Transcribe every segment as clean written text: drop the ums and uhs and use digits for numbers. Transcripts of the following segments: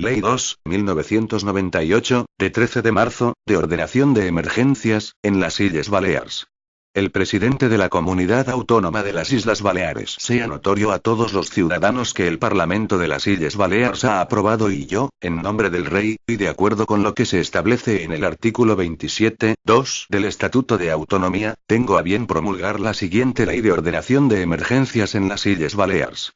Ley 2, 1998, de 13 de marzo, de ordenación de emergencias, en las Illes Balears. El presidente de la Comunidad Autónoma de las Islas Baleares sea notorio a todos los ciudadanos que el Parlamento de las Illes Balears ha aprobado y yo, en nombre del Rey, y de acuerdo con lo que se establece en el artículo 27.2 del Estatuto de Autonomía, tengo a bien promulgar la siguiente Ley de Ordenación de Emergencias en las Illes Balears.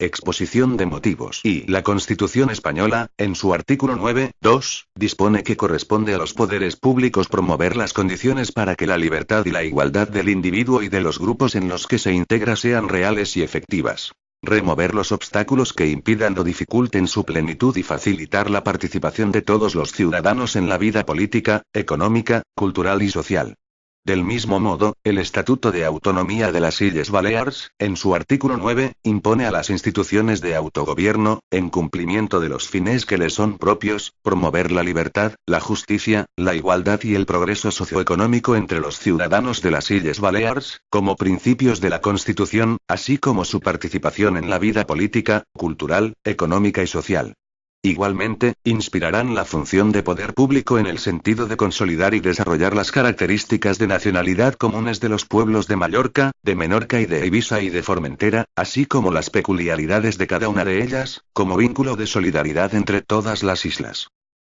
Exposición de motivos. Y la Constitución española, en su artículo 9.2, dispone que corresponde a los poderes públicos promover las condiciones para que la libertad y la igualdad del individuo y de los grupos en los que se integra sean reales y efectivas. Remover los obstáculos que impidan o dificulten su plenitud y facilitar la participación de todos los ciudadanos en la vida política, económica, cultural y social. Del mismo modo, el Estatuto de Autonomía de las Illes Balears, en su artículo 9, impone a las instituciones de autogobierno, en cumplimiento de los fines que les son propios, promover la libertad, la justicia, la igualdad y el progreso socioeconómico entre los ciudadanos de las Illes Balears, como principios de la Constitución, así como su participación en la vida política, cultural, económica y social. Igualmente, inspirarán la función de poder público en el sentido de consolidar y desarrollar las características de nacionalidad comunes de los pueblos de Mallorca, de Menorca y de Eivissa y de Formentera, así como las peculiaridades de cada una de ellas, como vínculo de solidaridad entre todas las islas.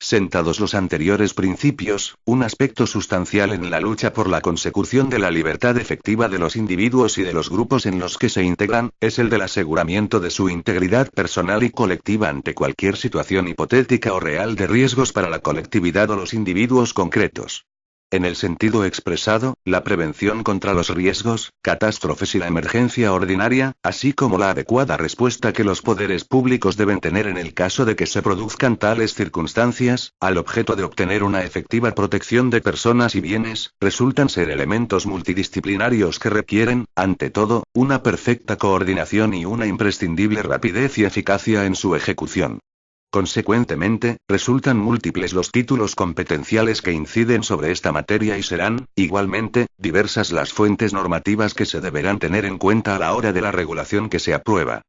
Sentados los anteriores principios, un aspecto sustancial en la lucha por la consecución de la libertad efectiva de los individuos y de los grupos en los que se integran, es el del aseguramiento de su integridad personal y colectiva ante cualquier situación hipotética o real de riesgos para la colectividad o los individuos concretos. En el sentido expresado, la prevención contra los riesgos, catástrofes y la emergencia ordinaria, así como la adecuada respuesta que los poderes públicos deben tener en el caso de que se produzcan tales circunstancias, al objeto de obtener una efectiva protección de personas y bienes, resultan ser elementos multidisciplinarios que requieren, ante todo, una perfecta coordinación y una imprescindible rapidez y eficacia en su ejecución. Consecuentemente, resultan múltiples los títulos competenciales que inciden sobre esta materia y serán, igualmente, diversas las fuentes normativas que se deberán tener en cuenta a la hora de la regulación que se aprueba.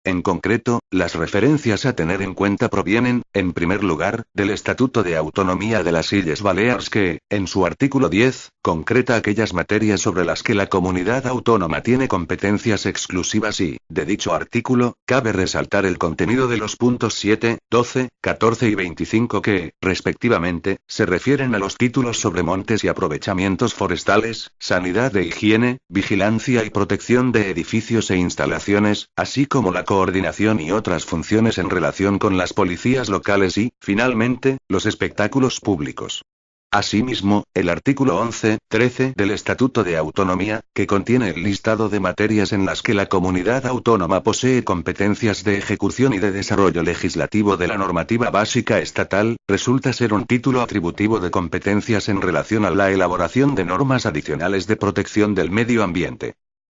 En concreto, las referencias a tener en cuenta provienen, en primer lugar, del Estatuto de Autonomía de las Illes Balears que, en su artículo 10, concreta aquellas materias sobre las que la comunidad autónoma tiene competencias exclusivas y, de dicho artículo, cabe resaltar el contenido de los puntos 7, 12, 14 y 25 que, respectivamente, se refieren a los títulos sobre montes y aprovechamientos forestales, sanidad e higiene, vigilancia y protección de edificios e instalaciones, así como la coordinación y otras funciones en relación con las policías locales y, finalmente, los espectáculos públicos. Asimismo, el artículo 11.13 del Estatuto de Autonomía, que contiene el listado de materias en las que la comunidad autónoma posee competencias de ejecución y de desarrollo legislativo de la normativa básica estatal, resulta ser un título atributivo de competencias en relación a la elaboración de normas adicionales de protección del medio ambiente.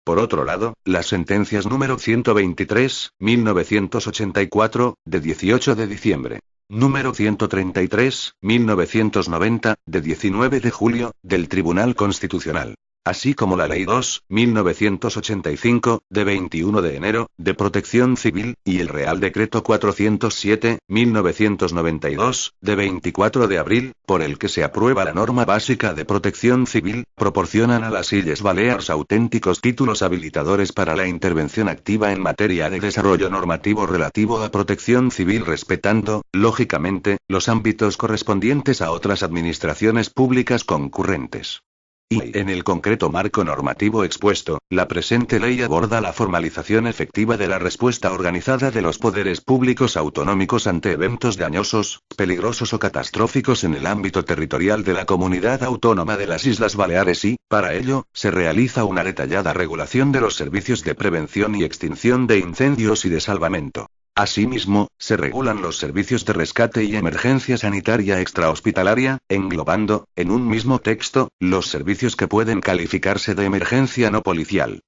Por otro lado, las sentencias número 123, 1984, de 18 de diciembre. Número 133, 1990, de 19 de julio, del Tribunal Constitucional. Así como la Ley 2, 1985, de 21 de enero, de Protección Civil, y el Real Decreto 407, 1992, de 24 de abril, por el que se aprueba la norma básica de protección civil, proporcionan a las Illes Balears auténticos títulos habilitadores para la intervención activa en materia de desarrollo normativo relativo a protección civil respetando, lógicamente, los ámbitos correspondientes a otras administraciones públicas concurrentes. Y, en el concreto marco normativo expuesto, la presente ley aborda la formalización efectiva de la respuesta organizada de los poderes públicos autonómicos ante eventos dañosos, peligrosos o catastróficos en el ámbito territorial de la Comunidad Autónoma de las Islas Baleares y, para ello, se realiza una detallada regulación de los servicios de prevención y extinción de incendios y de salvamento. Asimismo, se regulan los servicios de rescate y emergencia sanitaria extrahospitalaria, englobando, en un mismo texto, los servicios que pueden calificarse de emergencia no policial.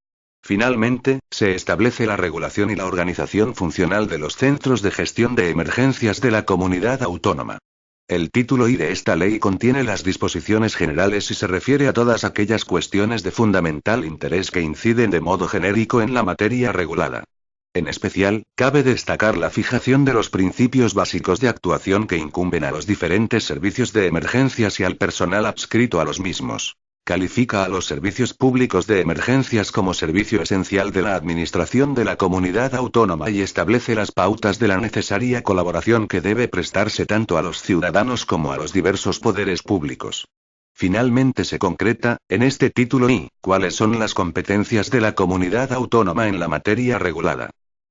Finalmente, se establece la regulación y la organización funcional de los centros de gestión de emergencias de la comunidad autónoma. El título I de esta ley contiene las disposiciones generales y se refiere a todas aquellas cuestiones de fundamental interés que inciden de modo genérico en la materia regulada. En especial, cabe destacar la fijación de los principios básicos de actuación que incumben a los diferentes servicios de emergencias y al personal adscrito a los mismos. Califica a los servicios públicos de emergencias como servicio esencial de la administración de la comunidad autónoma y establece las pautas de la necesaria colaboración que debe prestarse tanto a los ciudadanos como a los diversos poderes públicos. Finalmente se concreta, en este título I, cuáles son las competencias de la comunidad autónoma en la materia regulada.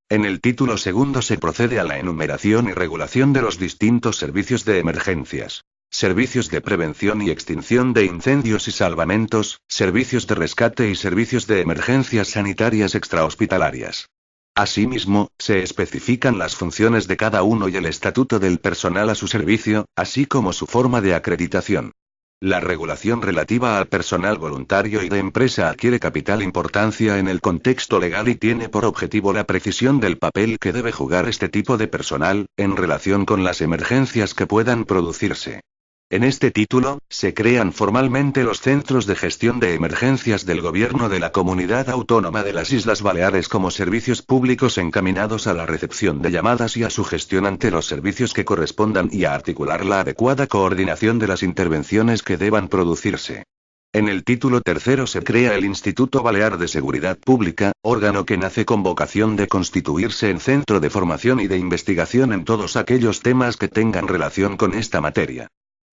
En el título segundo se procede a la enumeración y regulación de los distintos servicios de emergencias. Servicios de prevención y extinción de incendios y salvamentos, servicios de rescate y servicios de emergencias sanitarias extrahospitalarias. Asimismo, se especifican las funciones de cada uno y el estatuto del personal a su servicio, así como su forma de acreditación. La regulación relativa al personal voluntario y de empresa adquiere capital importancia en el contexto legal y tiene por objetivo la precisión del papel que debe jugar este tipo de personal, en relación con las emergencias que puedan producirse. En este título, se crean formalmente los Centros de Gestión de Emergencias del Gobierno de la Comunidad Autónoma de las Islas Baleares como servicios públicos encaminados a la recepción de llamadas y a su gestión ante los servicios que correspondan y a articular la adecuada coordinación de las intervenciones que deban producirse. En el título tercero se crea el Instituto Balear de Seguridad Pública, órgano que nace con vocación de constituirse en centro de formación y de investigación en todos aquellos temas que tengan relación con esta materia.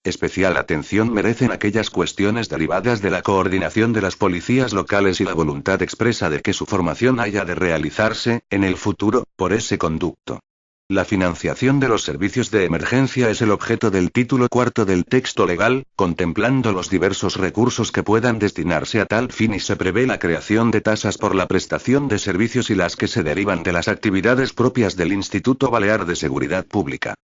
Especial atención merecen aquellas cuestiones derivadas de la coordinación de las policías locales y la voluntad expresa de que su formación haya de realizarse, en el futuro, por ese conducto. La financiación de los servicios de emergencia es el objeto del título cuarto del texto legal, contemplando los diversos recursos que puedan destinarse a tal fin y se prevé la creación de tasas por la prestación de servicios y las que se derivan de las actividades propias del Instituto Balear de Seguridad Pública.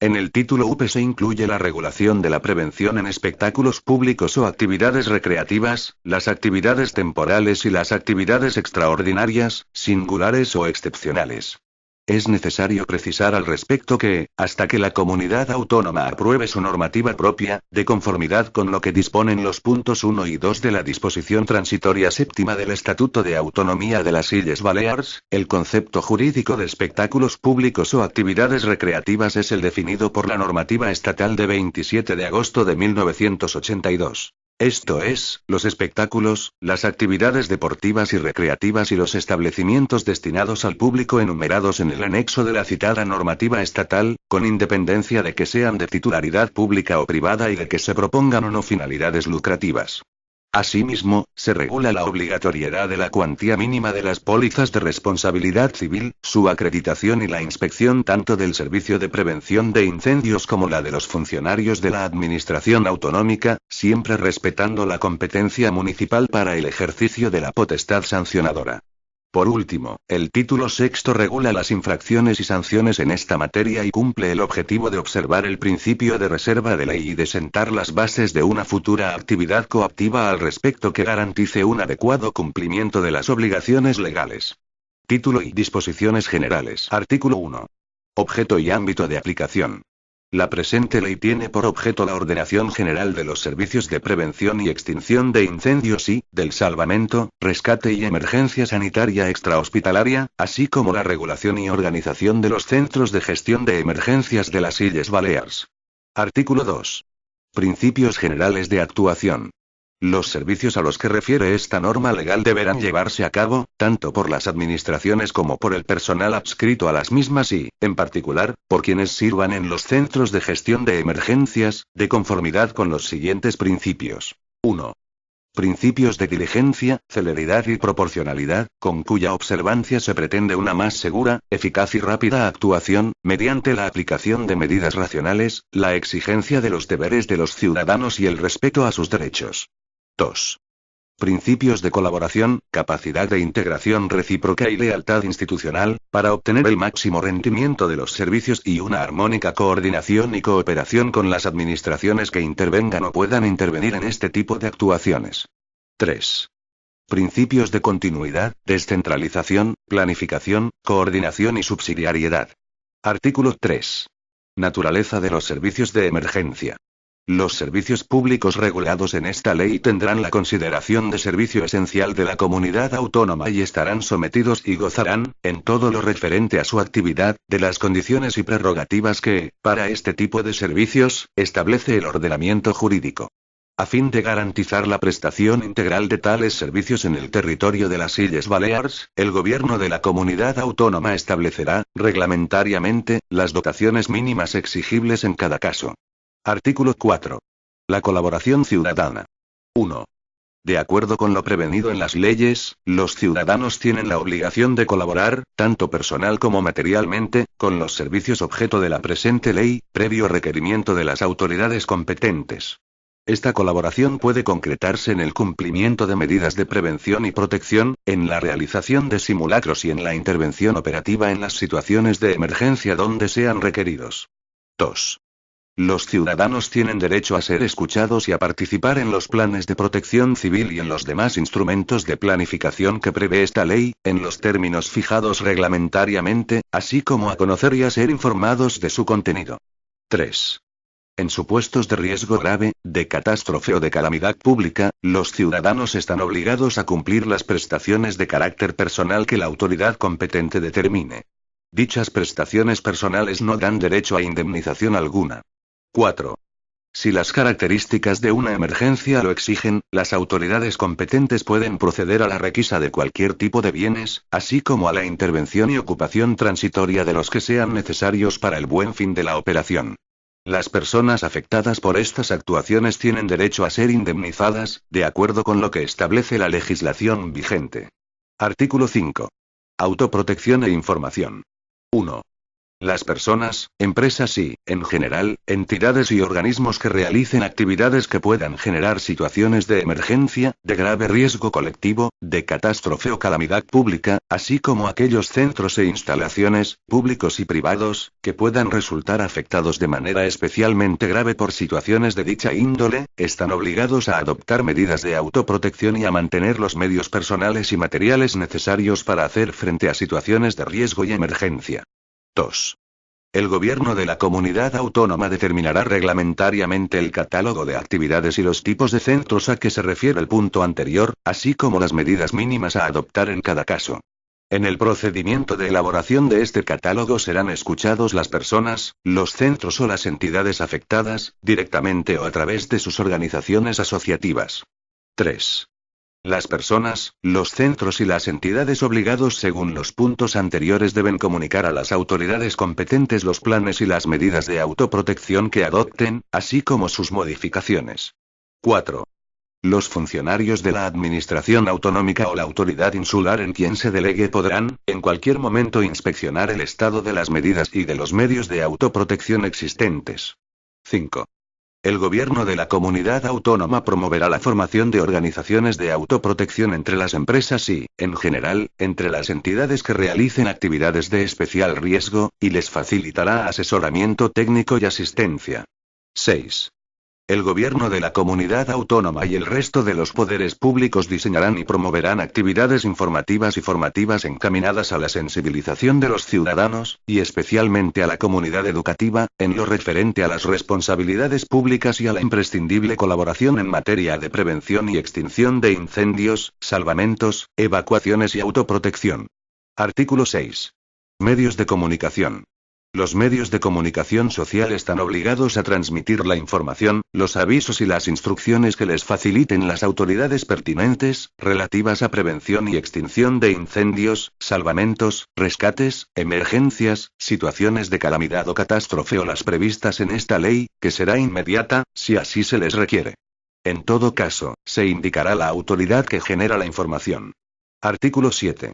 En el título UP se incluye la regulación de la prevención en espectáculos públicos o actividades recreativas, las actividades temporales y las actividades extraordinarias, singulares o excepcionales. Es necesario precisar al respecto que, hasta que la comunidad autónoma apruebe su normativa propia, de conformidad con lo que disponen los puntos 1 y 2 de la disposición transitoria séptima del Estatuto de Autonomía de las Illes Balears, el concepto jurídico de espectáculos públicos o actividades recreativas es el definido por la normativa estatal de 27 de agosto de 1982. Esto es, los espectáculos, las actividades deportivas y recreativas y los establecimientos destinados al público enumerados en el anexo de la citada normativa estatal, con independencia de que sean de titularidad pública o privada y de que se propongan o no finalidades lucrativas. Asimismo, se regula la obligatoriedad de la cuantía mínima de las pólizas de responsabilidad civil, su acreditación y la inspección tanto del Servicio de Prevención de Incendios como la de los funcionarios de la Administración Autonómica, siempre respetando la competencia municipal para el ejercicio de la potestad sancionadora. Por último, el título sexto regula las infracciones y sanciones en esta materia y cumple el objetivo de observar el principio de reserva de ley y de sentar las bases de una futura actividad coactiva al respecto que garantice un adecuado cumplimiento de las obligaciones legales. Título y disposiciones generales. Artículo 1. Objeto y ámbito de aplicación. La presente ley tiene por objeto la ordenación general de los servicios de prevención y extinción de incendios y, del salvamento, rescate y emergencia sanitaria extrahospitalaria, así como la regulación y organización de los centros de gestión de emergencias de las Illes Balears. Artículo 2. Principios generales de actuación. Los servicios a los que refiere esta norma legal deberán llevarse a cabo, tanto por las administraciones como por el personal adscrito a las mismas y, en particular, por quienes sirvan en los centros de gestión de emergencias, de conformidad con los siguientes principios. 1. Principios de diligencia, celeridad y proporcionalidad, con cuya observancia se pretende una más segura, eficaz y rápida actuación, mediante la aplicación de medidas racionales, la exigencia de los deberes de los ciudadanos y el respeto a sus derechos. 2. Principios de colaboración, capacidad de integración recíproca y lealtad institucional, para obtener el máximo rendimiento de los servicios y una armónica coordinación y cooperación con las administraciones que intervengan o puedan intervenir en este tipo de actuaciones. 3. Principios de continuidad, descentralización, planificación, coordinación y subsidiariedad. Artículo 3. Naturaleza de los servicios de emergencia. Los servicios públicos regulados en esta ley tendrán la consideración de servicio esencial de la comunidad autónoma y estarán sometidos y gozarán, en todo lo referente a su actividad, de las condiciones y prerrogativas que, para este tipo de servicios, establece el ordenamiento jurídico. A fin de garantizar la prestación integral de tales servicios en el territorio de las Illes Balears, el gobierno de la comunidad autónoma establecerá, reglamentariamente, las dotaciones mínimas exigibles en cada caso. Artículo 4. La colaboración ciudadana. 1. De acuerdo con lo prevenido en las leyes, los ciudadanos tienen la obligación de colaborar, tanto personal como materialmente, con los servicios objeto de la presente ley, previo requerimiento de las autoridades competentes. Esta colaboración puede concretarse en el cumplimiento de medidas de prevención y protección, en la realización de simulacros y en la intervención operativa en las situaciones de emergencia donde sean requeridos. 2. Los ciudadanos tienen derecho a ser escuchados y a participar en los planes de protección civil y en los demás instrumentos de planificación que prevé esta ley, en los términos fijados reglamentariamente, así como a conocer y a ser informados de su contenido. 3. En supuestos de riesgo grave, de catástrofe o de calamidad pública, los ciudadanos están obligados a cumplir las prestaciones de carácter personal que la autoridad competente determine. Dichas prestaciones personales no dan derecho a indemnización alguna. 4. Si las características de una emergencia lo exigen, las autoridades competentes pueden proceder a la requisa de cualquier tipo de bienes, así como a la intervención y ocupación transitoria de los que sean necesarios para el buen fin de la operación. Las personas afectadas por estas actuaciones tienen derecho a ser indemnizadas, de acuerdo con lo que establece la legislación vigente. Artículo 5. Autoprotección e información. 1. Las personas, empresas y, en general, entidades y organismos que realicen actividades que puedan generar situaciones de emergencia, de grave riesgo colectivo, de catástrofe o calamidad pública, así como aquellos centros e instalaciones, públicos y privados, que puedan resultar afectados de manera especialmente grave por situaciones de dicha índole, están obligados a adoptar medidas de autoprotección y a mantener los medios personales y materiales necesarios para hacer frente a situaciones de riesgo y emergencia. 2. El gobierno de la comunidad autónoma determinará reglamentariamente el catálogo de actividades y los tipos de centros a que se refiere el punto anterior, así como las medidas mínimas a adoptar en cada caso. En el procedimiento de elaboración de este catálogo serán escuchados las personas, los centros o las entidades afectadas, directamente o a través de sus organizaciones asociativas. 3. Las personas, los centros y las entidades obligados según los puntos anteriores deben comunicar a las autoridades competentes los planes y las medidas de autoprotección que adopten, así como sus modificaciones. 4. Los funcionarios de la Administración Autonómica o la autoridad insular en quien se delegue podrán, en cualquier momento, inspeccionar el estado de las medidas y de los medios de autoprotección existentes. 5. El gobierno de la comunidad autónoma promoverá la formación de organizaciones de autoprotección entre las empresas y, en general, entre las entidades que realicen actividades de especial riesgo, y les facilitará asesoramiento técnico y asistencia. 6. El gobierno de la comunidad autónoma y el resto de los poderes públicos diseñarán y promoverán actividades informativas y formativas encaminadas a la sensibilización de los ciudadanos, y especialmente a la comunidad educativa, en lo referente a las responsabilidades públicas y a la imprescindible colaboración en materia de prevención y extinción de incendios, salvamentos, evacuaciones y autoprotección. Artículo 6. Medios de comunicación. Los medios de comunicación social están obligados a transmitir la información, los avisos y las instrucciones que les faciliten las autoridades pertinentes, relativas a prevención y extinción de incendios, salvamentos, rescates, emergencias, situaciones de calamidad o catástrofe o las previstas en esta ley, que será inmediata, si así se les requiere. En todo caso, se indicará la autoridad que genera la información. Artículo 7.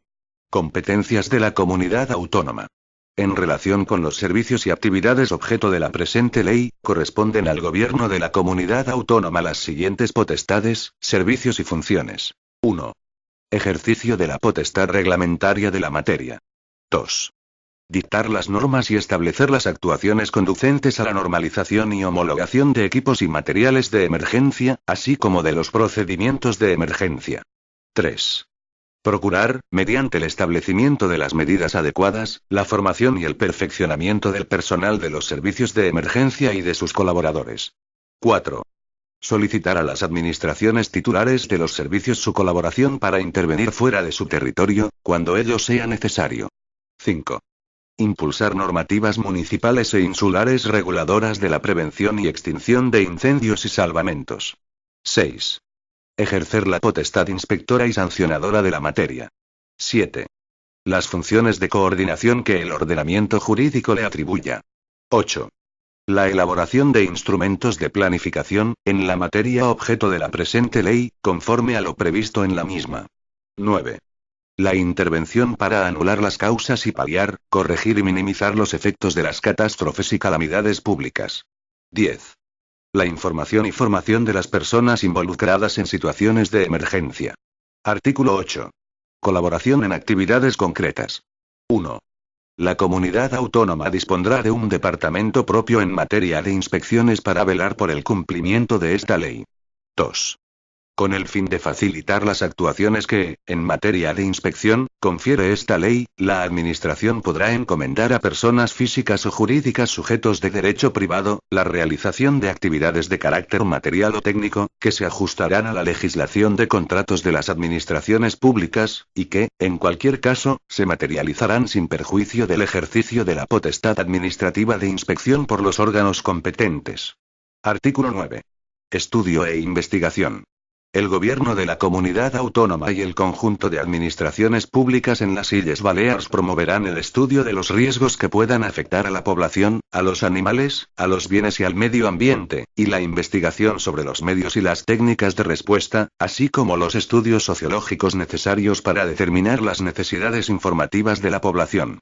Competencias de la comunidad autónoma. En relación con los servicios y actividades objeto de la presente ley, corresponden al gobierno de la comunidad autónoma las siguientes potestades, servicios y funciones. 1. Ejercicio de la potestad reglamentaria de la materia. 2. Dictar las normas y establecer las actuaciones conducentes a la normalización y homologación de equipos y materiales de emergencia, así como de los procedimientos de emergencia. 3. Procurar, mediante el establecimiento de las medidas adecuadas, la formación y el perfeccionamiento del personal de los servicios de emergencia y de sus colaboradores. 4. Solicitar a las administraciones titulares de los servicios su colaboración para intervenir fuera de su territorio, cuando ello sea necesario. 5. Impulsar normativas municipales e insulares reguladoras de la prevención y extinción de incendios y salvamentos. 6. Ejercer la potestad inspectora y sancionadora de la materia. 7. Las funciones de coordinación que el ordenamiento jurídico le atribuya. 8. La elaboración de instrumentos de planificación, en la materia objeto de la presente ley, conforme a lo previsto en la misma. 9. La intervención para anular las causas y paliar, corregir y minimizar los efectos de las catástrofes y calamidades públicas. 10. La información y formación de las personas involucradas en situaciones de emergencia. Artículo 8. Colaboración en actividades concretas. 1. La comunidad autónoma dispondrá de un departamento propio en materia de inspecciones para velar por el cumplimiento de esta ley. 2. Con el fin de facilitar las actuaciones que, en materia de inspección, confiere esta ley, la Administración podrá encomendar a personas físicas o jurídicas sujetos de derecho privado, la realización de actividades de carácter material o técnico, que se ajustarán a la legislación de contratos de las administraciones públicas, y que, en cualquier caso, se materializarán sin perjuicio del ejercicio de la potestad administrativa de inspección por los órganos competentes. Artículo 9. Estudio e investigación. El Gobierno de la Comunidad Autónoma y el conjunto de administraciones públicas en las Illes Balears promoverán el estudio de los riesgos que puedan afectar a la población, a los animales, a los bienes y al medio ambiente, y la investigación sobre los medios y las técnicas de respuesta, así como los estudios sociológicos necesarios para determinar las necesidades informativas de la población.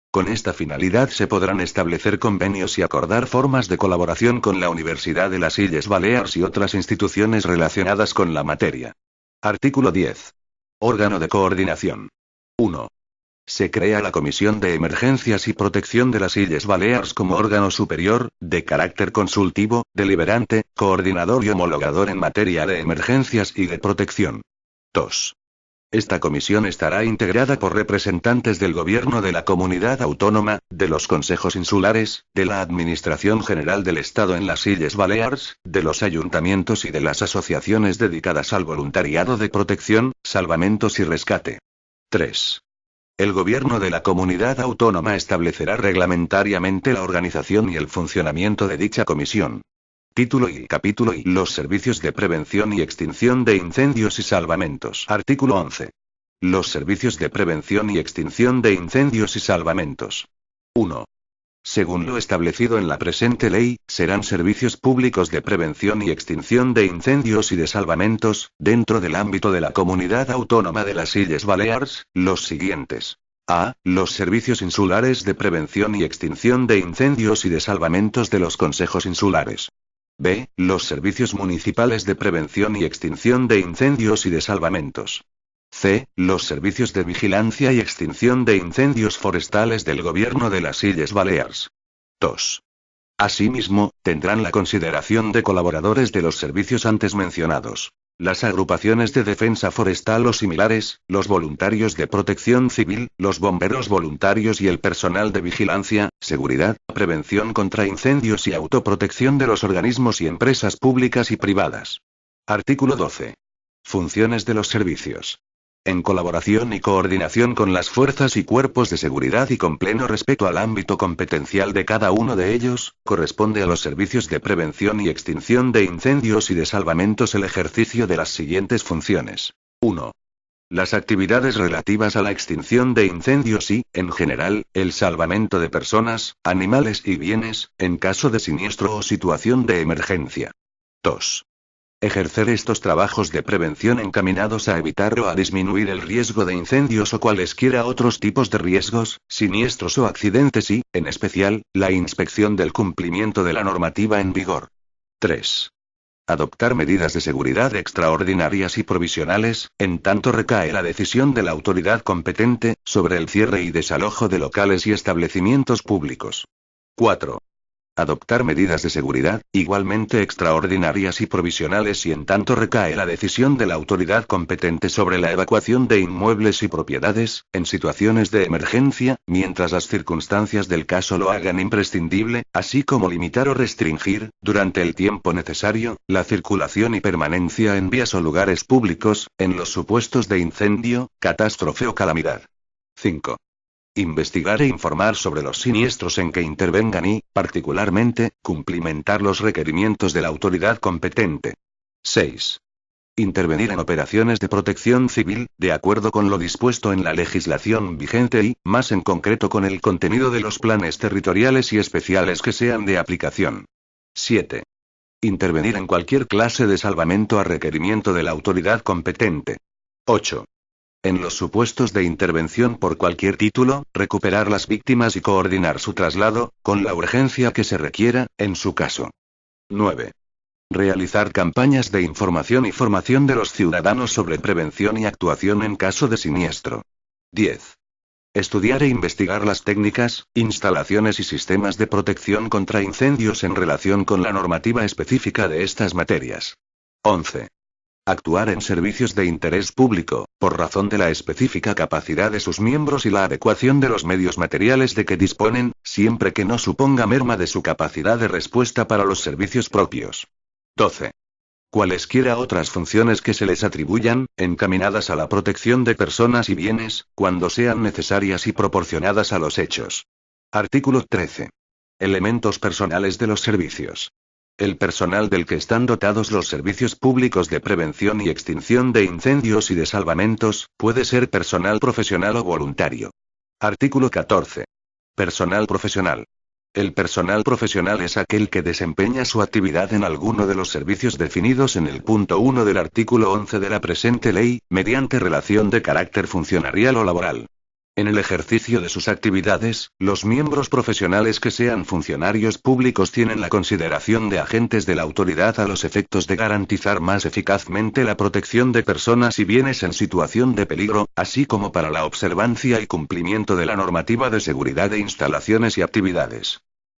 Con esta finalidad se podrán establecer convenios y acordar formas de colaboración con la Universidad de las Illes Balears y otras instituciones relacionadas con la materia. Artículo 10. Órgano de coordinación. 1. Se crea la Comisión de Emergencias y Protección de las Illes Balears como órgano superior, de carácter consultivo, deliberante, coordinador y homologador en materia de emergencias y de protección. 2. Esta comisión estará integrada por representantes del Gobierno de la Comunidad Autónoma, de los consejos insulares, de la Administración General del Estado en las Illes Balears, de los ayuntamientos y de las asociaciones dedicadas al voluntariado de protección, salvamentos y rescate. 3. El Gobierno de la Comunidad Autónoma establecerá reglamentariamente la organización y el funcionamiento de dicha comisión. Título y capítulo y los servicios de prevención y extinción de incendios y salvamentos. Artículo 11. Los servicios de prevención y extinción de incendios y salvamentos. 1. Según lo establecido en la presente ley, serán servicios públicos de prevención y extinción de incendios y de salvamentos, dentro del ámbito de la Comunidad Autónoma de las Illes Balears, los siguientes. A. Los servicios insulares de prevención y extinción de incendios y de salvamentos de los consejos insulares. B. Los servicios municipales de prevención y extinción de incendios y de salvamentos. C. Los servicios de vigilancia y extinción de incendios forestales del Gobierno de las Illes Balears. 2. Asimismo, tendrán la consideración de colaboradores de los servicios antes mencionados: las agrupaciones de defensa forestal o similares, los voluntarios de protección civil, los bomberos voluntarios y el personal de vigilancia, seguridad, prevención contra incendios y autoprotección de los organismos y empresas públicas y privadas. Artículo 12. Funciones de los servicios. En colaboración y coordinación con las fuerzas y cuerpos de seguridad y con pleno respeto al ámbito competencial de cada uno de ellos, corresponde a los servicios de prevención y extinción de incendios y de salvamentos el ejercicio de las siguientes funciones. 1. Las actividades relativas a la extinción de incendios y, en general, el salvamento de personas, animales y bienes, en caso de siniestro o situación de emergencia. 2. Ejercer estos trabajos de prevención encaminados a evitar o a disminuir el riesgo de incendios o cualesquiera otros tipos de riesgos, siniestros o accidentes y, en especial, la inspección del cumplimiento de la normativa en vigor. 3. Adoptar medidas de seguridad extraordinarias y provisionales, en tanto recae la decisión de la autoridad competente, sobre el cierre y desalojo de locales y establecimientos públicos. 4. Adoptar medidas de seguridad, igualmente extraordinarias y provisionales y en tanto recae la decisión de la autoridad competente sobre la evacuación de inmuebles y propiedades, en situaciones de emergencia, mientras las circunstancias del caso lo hagan imprescindible, así como limitar o restringir, durante el tiempo necesario, la circulación y permanencia en vías o lugares públicos, en los supuestos de incendio, catástrofe o calamidad. 5. Investigar e informar sobre los siniestros en que intervengan y, particularmente, cumplimentar los requerimientos de la autoridad competente. 6. Intervenir en operaciones de protección civil, de acuerdo con lo dispuesto en la legislación vigente y, más en concreto con el contenido de los planes territoriales y especiales que sean de aplicación. 7. Intervenir en cualquier clase de salvamento a requerimiento de la autoridad competente. 8. En los supuestos de intervención por cualquier título, recuperar las víctimas y coordinar su traslado, con la urgencia que se requiera, en su caso. 9. Realizar campañas de información y formación de los ciudadanos sobre prevención y actuación en caso de siniestro. 10. Estudiar e investigar las técnicas, instalaciones y sistemas de protección contra incendios en relación con la normativa específica de estas materias. 11. Actuar en servicios de interés público, por razón de la específica capacidad de sus miembros y la adecuación de los medios materiales de que disponen, siempre que no suponga merma de su capacidad de respuesta para los servicios propios. 12. Cualesquiera otras funciones que se les atribuyan, encaminadas a la protección de personas y bienes, cuando sean necesarias y proporcionadas a los hechos. Artículo 13. Elementos personales de los servicios. El personal del que están dotados los servicios públicos de prevención y extinción de incendios y de salvamentos, puede ser personal profesional o voluntario. Artículo 14. Personal profesional. El personal profesional es aquel que desempeña su actividad en alguno de los servicios definidos en el punto 1 del artículo 11 de la presente ley, mediante relación de carácter funcionarial o laboral. En el ejercicio de sus actividades, los miembros profesionales que sean funcionarios públicos tienen la consideración de agentes de la autoridad a los efectos de garantizar más eficazmente la protección de personas y bienes en situación de peligro, así como para la observancia y cumplimiento de la normativa de seguridad de instalaciones y actividades.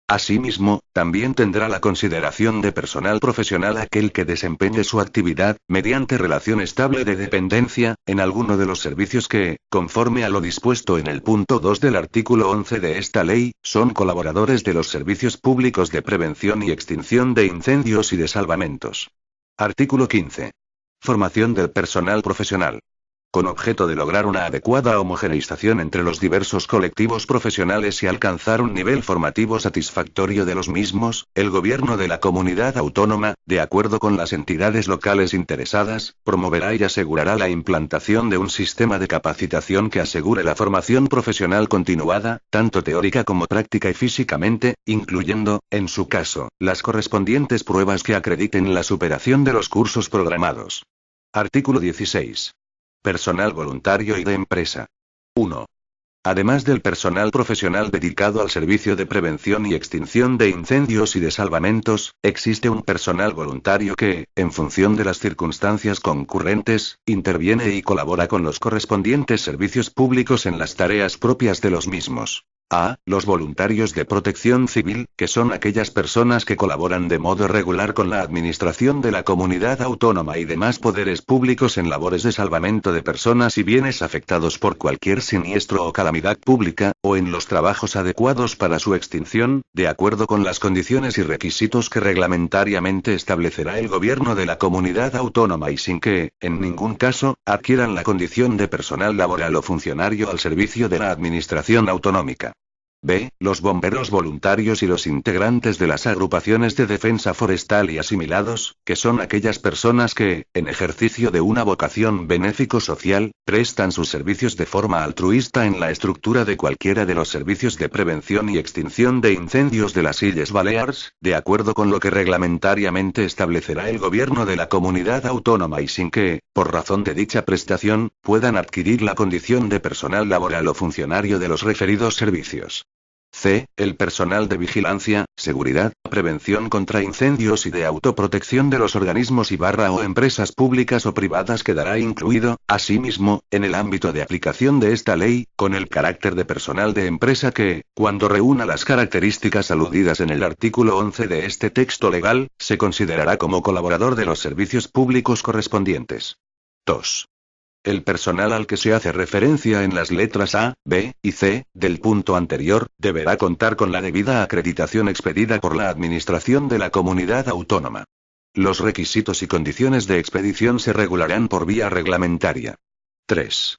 Asimismo, también tendrá la consideración de personal profesional aquel que desempeñe su actividad, mediante relación estable de dependencia, en alguno de los servicios que, conforme a lo dispuesto en el punto 2 del artículo 11 de esta ley, son colaboradores de los servicios públicos de prevención y extinción de incendios y de salvamentos. Artículo 15. Formación del personal profesional. Con objeto de lograr una adecuada homogeneización entre los diversos colectivos profesionales y alcanzar un nivel formativo satisfactorio de los mismos, el Gobierno de la Comunidad Autónoma, de acuerdo con las entidades locales interesadas, promoverá y asegurará la implantación de un sistema de capacitación que asegure la formación profesional continuada, tanto teórica como práctica y físicamente, incluyendo, en su caso, las correspondientes pruebas que acrediten la superación de los cursos programados. Artículo 16. Personal voluntario y de empresa. 1. Además del personal profesional dedicado al servicio de prevención y extinción de incendios y de salvamentos, existe un personal voluntario que, en función de las circunstancias concurrentes, interviene y colabora con los correspondientes servicios públicos en las tareas propias de los mismos. A. Los voluntarios de protección civil, que son aquellas personas que colaboran de modo regular con la administración de la comunidad autónoma y demás poderes públicos en labores de salvamento de personas y bienes afectados por cualquier siniestro o calamidad pública, o en los trabajos adecuados para su extinción, de acuerdo con las condiciones y requisitos que reglamentariamente establecerá el gobierno de la comunidad autónoma y sin que, en ningún caso, adquieran la condición de personal laboral o funcionario al servicio de la administración autonómica. B. Los bomberos voluntarios y los integrantes de las agrupaciones de defensa forestal y asimilados, que son aquellas personas que, en ejercicio de una vocación benéfico-social, prestan sus servicios de forma altruista en la estructura de cualquiera de los servicios de prevención y extinción de incendios de las Illes Balears, de acuerdo con lo que reglamentariamente establecerá el gobierno de la comunidad autónoma y sin que, por razón de dicha prestación, puedan adquirir la condición de personal laboral o funcionario de los referidos servicios. C. El personal de vigilancia, seguridad, prevención contra incendios y de autoprotección de los organismos o empresas públicas o privadas quedará incluido, asimismo, en el ámbito de aplicación de esta ley, con el carácter de personal de empresa que, cuando reúna las características aludidas en el artículo 11 de este texto legal, se considerará como colaborador de los servicios públicos correspondientes. 2. El personal al que se hace referencia en las letras A, B y C del punto anterior, deberá contar con la debida acreditación expedida por la Administración de la Comunidad Autónoma. Los requisitos y condiciones de expedición se regularán por vía reglamentaria. 3.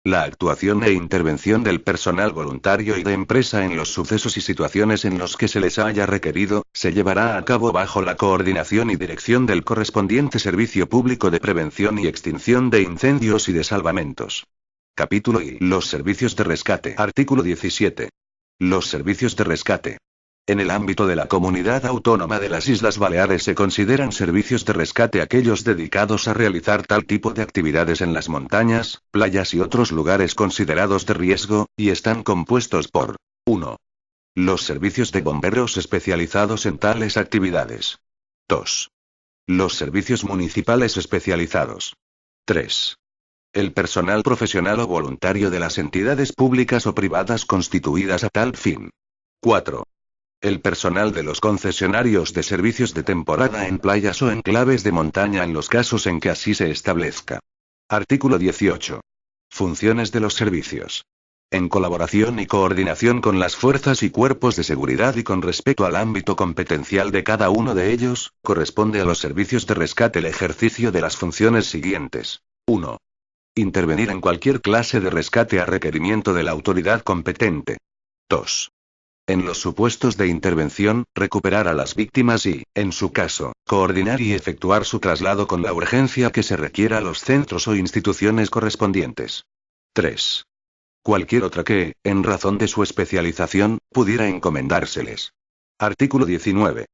La actuación e intervención del personal voluntario y de empresa en los sucesos y situaciones en los que se les haya requerido, se llevará a cabo bajo la coordinación y dirección del correspondiente Servicio Público de Prevención y Extinción de Incendios y de Salvamentos. Capítulo I. Los servicios de rescate. Artículo 17. Los servicios de rescate. En el ámbito de la Comunidad Autónoma de las Islas Baleares se consideran servicios de rescate aquellos dedicados a realizar tal tipo de actividades en las montañas, playas y otros lugares considerados de riesgo, y están compuestos por 1. Los servicios de bomberos especializados en tales actividades. 2. Los servicios municipales especializados. 3. El personal profesional o voluntario de las entidades públicas o privadas constituidas a tal fin. 4. El personal de los concesionarios de servicios de temporada en playas o enclaves de montaña en los casos en que así se establezca. Artículo 18. Funciones de los servicios. En colaboración y coordinación con las fuerzas y cuerpos de seguridad y con respecto al ámbito competencial de cada uno de ellos, corresponde a los servicios de rescate el ejercicio de las funciones siguientes. 1. Intervenir en cualquier clase de rescate a requerimiento de la autoridad competente. 2. En los supuestos de intervención, recuperar a las víctimas y, en su caso, coordinar y efectuar su traslado con la urgencia que se requiera a los centros o instituciones correspondientes. 3. Cualquier otra que, en razón de su especialización, pudiera encomendárseles. Artículo 19.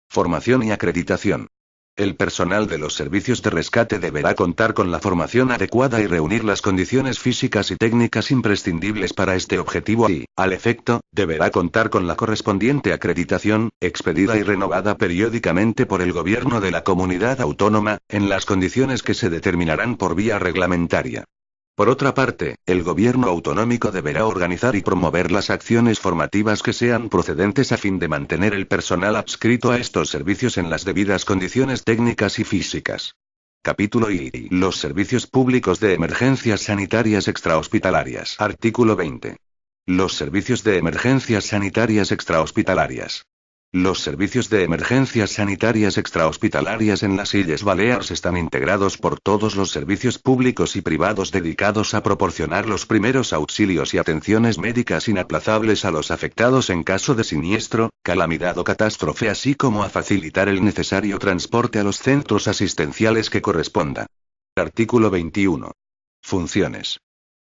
Formación y acreditación. El personal de los servicios de rescate deberá contar con la formación adecuada y reunir las condiciones físicas y técnicas imprescindibles para este objetivo y, al efecto, deberá contar con la correspondiente acreditación, expedida y renovada periódicamente por el Gobierno de la Comunidad Autónoma, en las condiciones que se determinarán por vía reglamentaria. Por otra parte, el gobierno autonómico deberá organizar y promover las acciones formativas que sean procedentes a fin de mantener el personal adscrito a estos servicios en las debidas condiciones técnicas y físicas. Capítulo I. Los servicios públicos de emergencias sanitarias extrahospitalarias. Artículo 20. Los servicios de emergencias sanitarias extrahospitalarias. Los servicios de emergencias sanitarias extrahospitalarias en las Illes Balears están integrados por todos los servicios públicos y privados dedicados a proporcionar los primeros auxilios y atenciones médicas inaplazables a los afectados en caso de siniestro, calamidad o catástrofe, así como a facilitar el necesario transporte a los centros asistenciales que corresponda. Artículo 21. Funciones.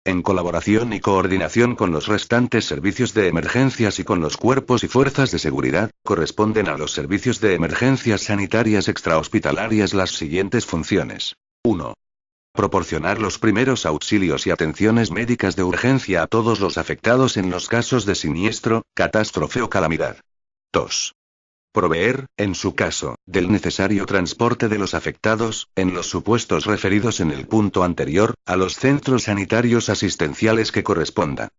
En colaboración y coordinación con los restantes servicios de emergencias y con los cuerpos y fuerzas de seguridad, corresponden a los servicios de emergencias sanitarias extrahospitalarias las siguientes funciones. 1. Proporcionar los primeros auxilios y atenciones médicas de urgencia a todos los afectados en los casos de siniestro, catástrofe o calamidad. 2. Proveer, en su caso, del necesario transporte de los afectados, en los supuestos referidos en el punto anterior, a los centros sanitarios asistenciales que corresponda.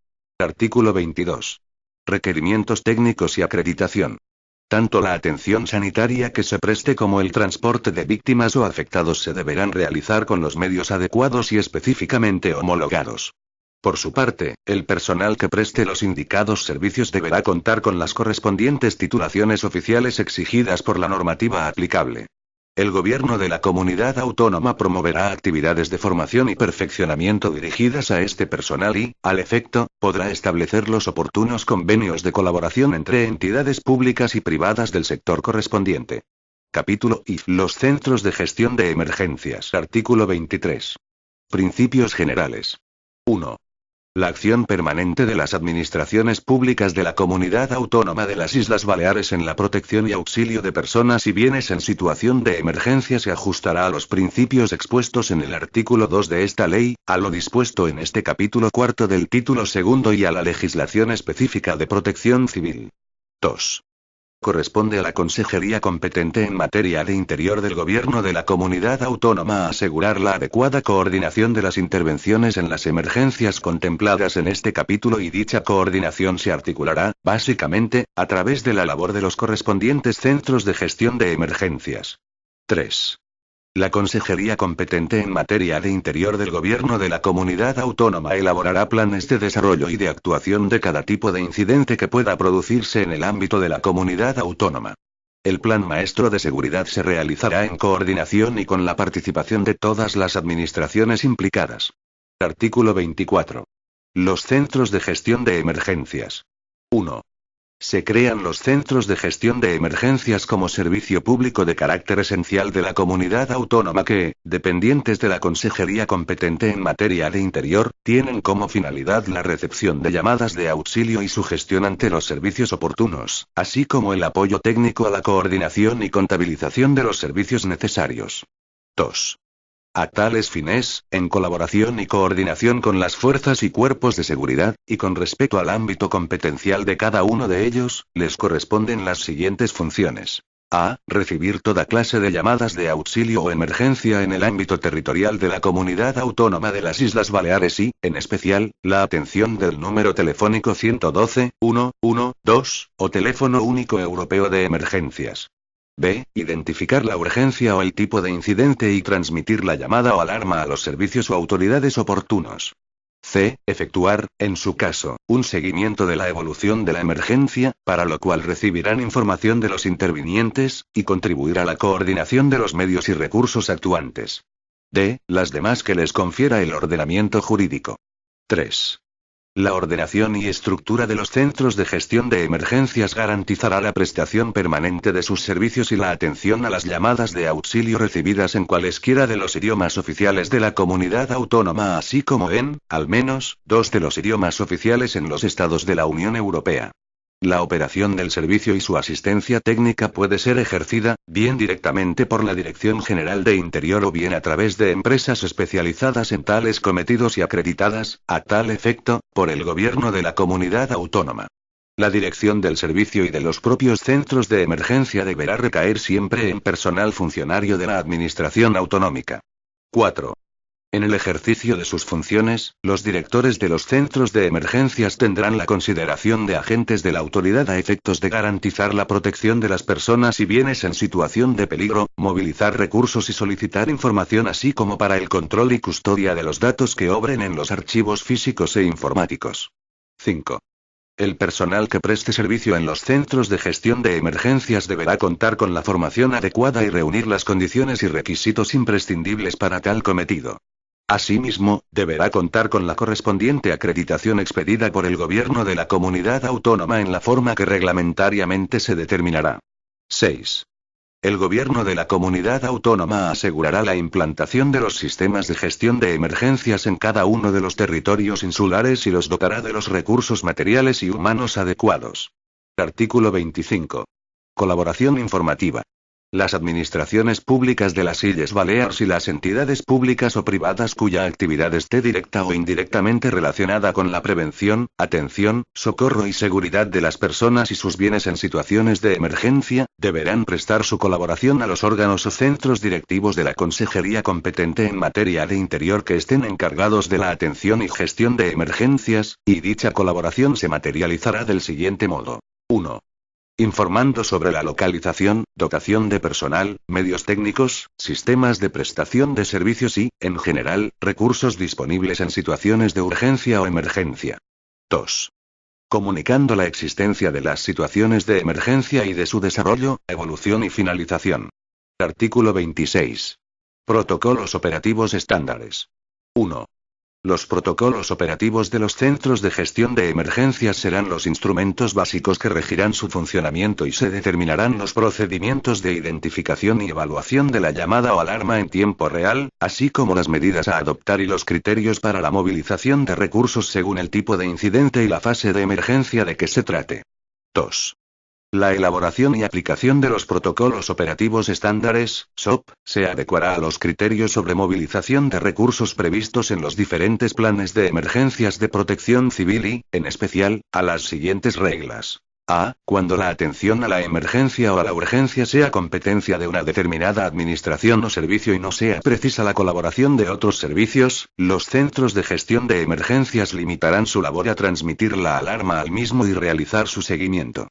Artículo 22. Requerimientos técnicos y acreditación. Tanto la atención sanitaria que se preste como el transporte de víctimas o afectados se deberán realizar con los medios adecuados y específicamente homologados. Por su parte, el personal que preste los indicados servicios deberá contar con las correspondientes titulaciones oficiales exigidas por la normativa aplicable. El Gobierno de la Comunidad Autónoma promoverá actividades de formación y perfeccionamiento dirigidas a este personal y, al efecto, podrá establecer los oportunos convenios de colaboración entre entidades públicas y privadas del sector correspondiente. Capítulo I. Los centros de gestión de emergencias. Artículo 23. Principios generales. 1. La acción permanente de las administraciones públicas de la Comunidad Autónoma de las Islas Baleares en la protección y auxilio de personas y bienes en situación de emergencia se ajustará a los principios expuestos en el artículo 2 de esta ley, a lo dispuesto en este capítulo cuarto del título segundo y a la legislación específica de protección civil. 2. Corresponde a la Consejería competente en materia de interior del Gobierno de la Comunidad Autónoma asegurar la adecuada coordinación de las intervenciones en las emergencias contempladas en este capítulo y dicha coordinación se articulará, básicamente, a través de la labor de los correspondientes centros de gestión de emergencias. 3. La Consejería competente en materia de interior del Gobierno de la Comunidad Autónoma elaborará planes de desarrollo y de actuación de cada tipo de incidente que pueda producirse en el ámbito de la Comunidad Autónoma. El Plan Maestro de Seguridad se realizará en coordinación y con la participación de todas las administraciones implicadas. Artículo 24. Los centros de gestión de emergencias. 1. Se crean los centros de gestión de emergencias como servicio público de carácter esencial de la comunidad autónoma que, dependientes de la Consejería competente en materia de interior, tienen como finalidad la recepción de llamadas de auxilio y su gestión ante los servicios oportunos, así como el apoyo técnico a la coordinación y contabilización de los servicios necesarios. 2. A tales fines, en colaboración y coordinación con las fuerzas y cuerpos de seguridad, y con respecto al ámbito competencial de cada uno de ellos, les corresponden las siguientes funciones. A. Recibir toda clase de llamadas de auxilio o emergencia en el ámbito territorial de la Comunidad Autónoma de las Islas Baleares y, en especial, la atención del número telefónico 112 112 o teléfono único europeo de emergencias. B. Identificar la urgencia o el tipo de incidente y transmitir la llamada o alarma a los servicios o autoridades oportunos. C. Efectuar, en su caso, un seguimiento de la evolución de la emergencia, para lo cual recibirán información de los intervinientes, y contribuir a la coordinación de los medios y recursos actuantes. D. Las demás que les confiera el ordenamiento jurídico. 3. La ordenación y estructura de los centros de gestión de emergencias garantizará la prestación permanente de sus servicios y la atención a las llamadas de auxilio recibidas en cualesquiera de los idiomas oficiales de la comunidad autónoma, así como en, al menos, 2 de los idiomas oficiales en los estados de la Unión Europea. La operación del servicio y su asistencia técnica puede ser ejercida, bien directamente por la Dirección General de Interior o bien a través de empresas especializadas en tales cometidos y acreditadas, a tal efecto, por el Gobierno de la Comunidad Autónoma. La dirección del servicio y de los propios centros de emergencia deberá recaer siempre en personal funcionario de la Administración Autonómica. 4. En el ejercicio de sus funciones, los directores de los centros de emergencias tendrán la consideración de agentes de la autoridad a efectos de garantizar la protección de las personas y bienes en situación de peligro, movilizar recursos y solicitar información así como para el control y custodia de los datos que obren en los archivos físicos e informáticos. 5. El personal que preste servicio en los centros de gestión de emergencias deberá contar con la formación adecuada y reunir las condiciones y requisitos imprescindibles para tal cometido. Asimismo, deberá contar con la correspondiente acreditación expedida por el Gobierno de la Comunidad Autónoma en la forma que reglamentariamente se determinará. 6. El Gobierno de la Comunidad Autónoma asegurará la implantación de los sistemas de gestión de emergencias en cada uno de los territorios insulares y los dotará de los recursos materiales y humanos adecuados. Artículo 25. Colaboración informativa. Las administraciones públicas de las Illes Balears y las entidades públicas o privadas cuya actividad esté directa o indirectamente relacionada con la prevención, atención, socorro y seguridad de las personas y sus bienes en situaciones de emergencia, deberán prestar su colaboración a los órganos o centros directivos de la Consejería competente en materia de interior que estén encargados de la atención y gestión de emergencias, y dicha colaboración se materializará del siguiente modo. 1. Informando sobre la localización, dotación de personal, medios técnicos, sistemas de prestación de servicios y, en general, recursos disponibles en situaciones de urgencia o emergencia. 2. Comunicando la existencia de las situaciones de emergencia y de su desarrollo, evolución y finalización. Artículo 26. Protocolos operativos estándares. 1. Los protocolos operativos de los centros de gestión de emergencias serán los instrumentos básicos que regirán su funcionamiento y se determinarán los procedimientos de identificación y evaluación de la llamada o alarma en tiempo real, así como las medidas a adoptar y los criterios para la movilización de recursos según el tipo de incidente y la fase de emergencia de que se trate. 2. La elaboración y aplicación de los protocolos operativos estándares, SOP, se adecuará a los criterios sobre movilización de recursos previstos en los diferentes planes de emergencias de protección civil y, en especial, a las siguientes reglas. A. Cuando la atención a la emergencia o a la urgencia sea competencia de una determinada administración o servicio y no sea precisa la colaboración de otros servicios, los centros de gestión de emergencias limitarán su labor a transmitir la alarma al mismo y realizar su seguimiento.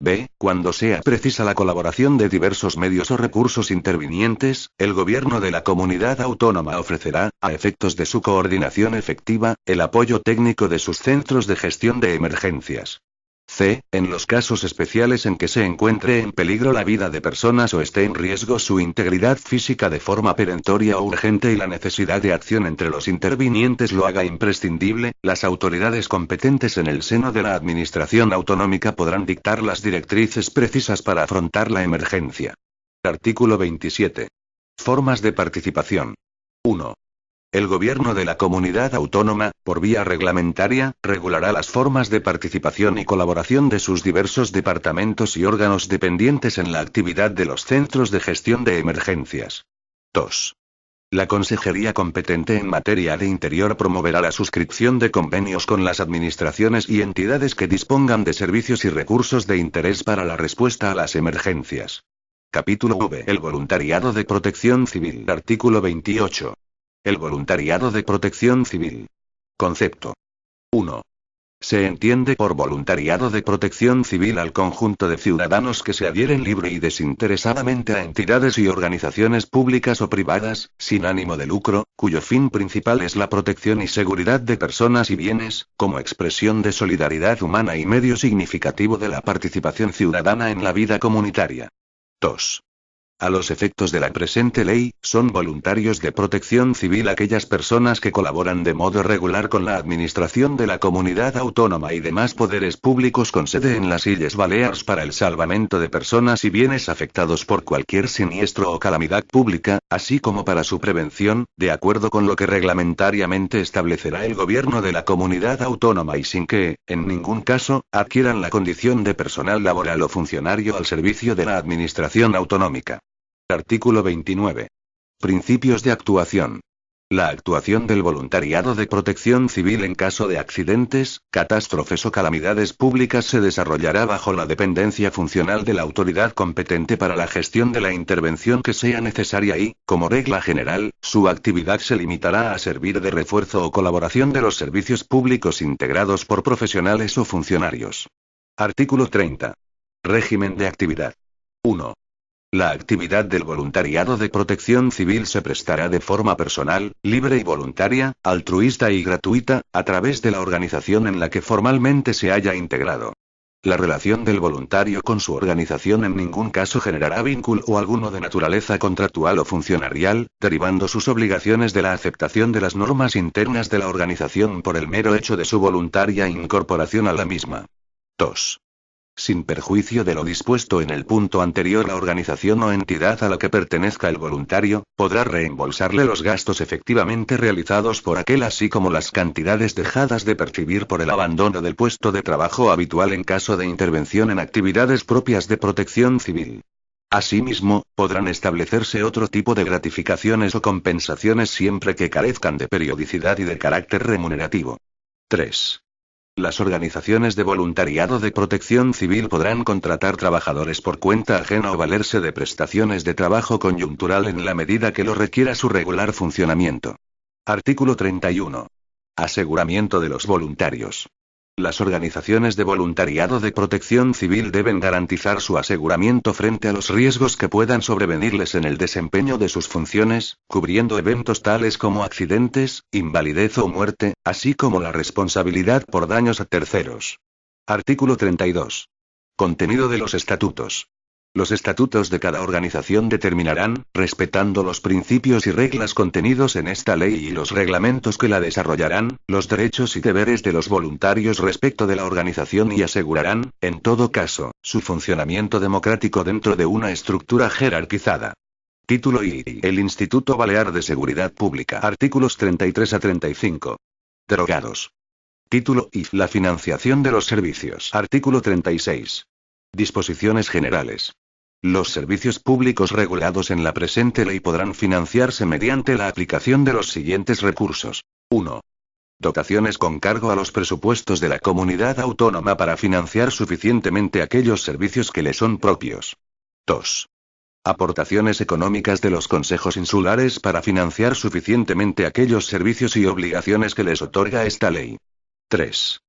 B. Cuando sea precisa la colaboración de diversos medios o recursos intervinientes, el gobierno de la comunidad autónoma ofrecerá, a efectos de su coordinación efectiva, el apoyo técnico de sus centros de gestión de emergencias. C. En los casos especiales en que se encuentre en peligro la vida de personas o esté en riesgo su integridad física de forma perentoria o urgente y la necesidad de acción entre los intervinientes lo haga imprescindible, las autoridades competentes en el seno de la Administración autonómica podrán dictar las directrices precisas para afrontar la emergencia. Artículo 27. Formas de participación. 1. El gobierno de la comunidad autónoma, por vía reglamentaria, regulará las formas de participación y colaboración de sus diversos departamentos y órganos dependientes en la actividad de los centros de gestión de emergencias. 2. La consejería competente en materia de interior promoverá la suscripción de convenios con las administraciones y entidades que dispongan de servicios y recursos de interés para la respuesta a las emergencias. Capítulo V. El voluntariado de protección civil. Artículo 28. El voluntariado de protección civil. Concepto. 1. Se entiende por voluntariado de protección civil al conjunto de ciudadanos que se adhieren libre y desinteresadamente a entidades y organizaciones públicas o privadas, sin ánimo de lucro, cuyo fin principal es la protección y seguridad de personas y bienes, como expresión de solidaridad humana y medio significativo de la participación ciudadana en la vida comunitaria. 2. A los efectos de la presente ley, son voluntarios de protección civil aquellas personas que colaboran de modo regular con la administración de la comunidad autónoma y demás poderes públicos con sede en las Illes Balears para el salvamento de personas y bienes afectados por cualquier siniestro o calamidad pública, así como para su prevención, de acuerdo con lo que reglamentariamente establecerá el gobierno de la comunidad autónoma y sin que, en ningún caso, adquieran la condición de personal laboral o funcionario al servicio de la administración autonómica. Artículo 29. Principios de actuación. La actuación del voluntariado de protección civil en caso de accidentes, catástrofes o calamidades públicas se desarrollará bajo la dependencia funcional de la autoridad competente para la gestión de la intervención que sea necesaria y, como regla general, su actividad se limitará a servir de refuerzo o colaboración de los servicios públicos integrados por profesionales o funcionarios. Artículo 30. Régimen de actividad. 1. La actividad del voluntariado de protección civil se prestará de forma personal, libre y voluntaria, altruista y gratuita, a través de la organización en la que formalmente se haya integrado. La relación del voluntario con su organización en ningún caso generará vínculo alguno de naturaleza contractual o funcionarial, derivando sus obligaciones de la aceptación de las normas internas de la organización por el mero hecho de su voluntaria incorporación a la misma. 2. Sin perjuicio de lo dispuesto en el punto anterior, la organización o entidad a la que pertenezca el voluntario, podrá reembolsarle los gastos efectivamente realizados por aquel así como las cantidades dejadas de percibir por el abandono del puesto de trabajo habitual en caso de intervención en actividades propias de protección civil. Asimismo, podrán establecerse otro tipo de gratificaciones o compensaciones siempre que carezcan de periodicidad y de carácter remunerativo. 3. Las organizaciones de voluntariado de protección civil podrán contratar trabajadores por cuenta ajena o valerse de prestaciones de trabajo coyuntural en la medida que lo requiera su regular funcionamiento. Artículo 31. Aseguramiento de los voluntarios. Las organizaciones de voluntariado de protección civil deben garantizar su aseguramiento frente a los riesgos que puedan sobrevenirles en el desempeño de sus funciones, cubriendo eventos tales como accidentes, invalidez o muerte, así como la responsabilidad por daños a terceros. Artículo 32. Contenido de los estatutos. Los estatutos de cada organización determinarán, respetando los principios y reglas contenidos en esta ley y los reglamentos que la desarrollarán, los derechos y deberes de los voluntarios respecto de la organización y asegurarán, en todo caso, su funcionamiento democrático dentro de una estructura jerarquizada. Título I. El Instituto Balear de Seguridad Pública. Artículos 33 a 35. Derogados. Título I. La financiación de los servicios. Artículo 36. Disposiciones generales. Los servicios públicos regulados en la presente ley podrán financiarse mediante la aplicación de los siguientes recursos. 1. Dotaciones con cargo a los presupuestos de la comunidad autónoma para financiar suficientemente aquellos servicios que le son propios. 2. Aportaciones económicas de los consejos insulares para financiar suficientemente aquellos servicios y obligaciones que les otorga esta ley. 3.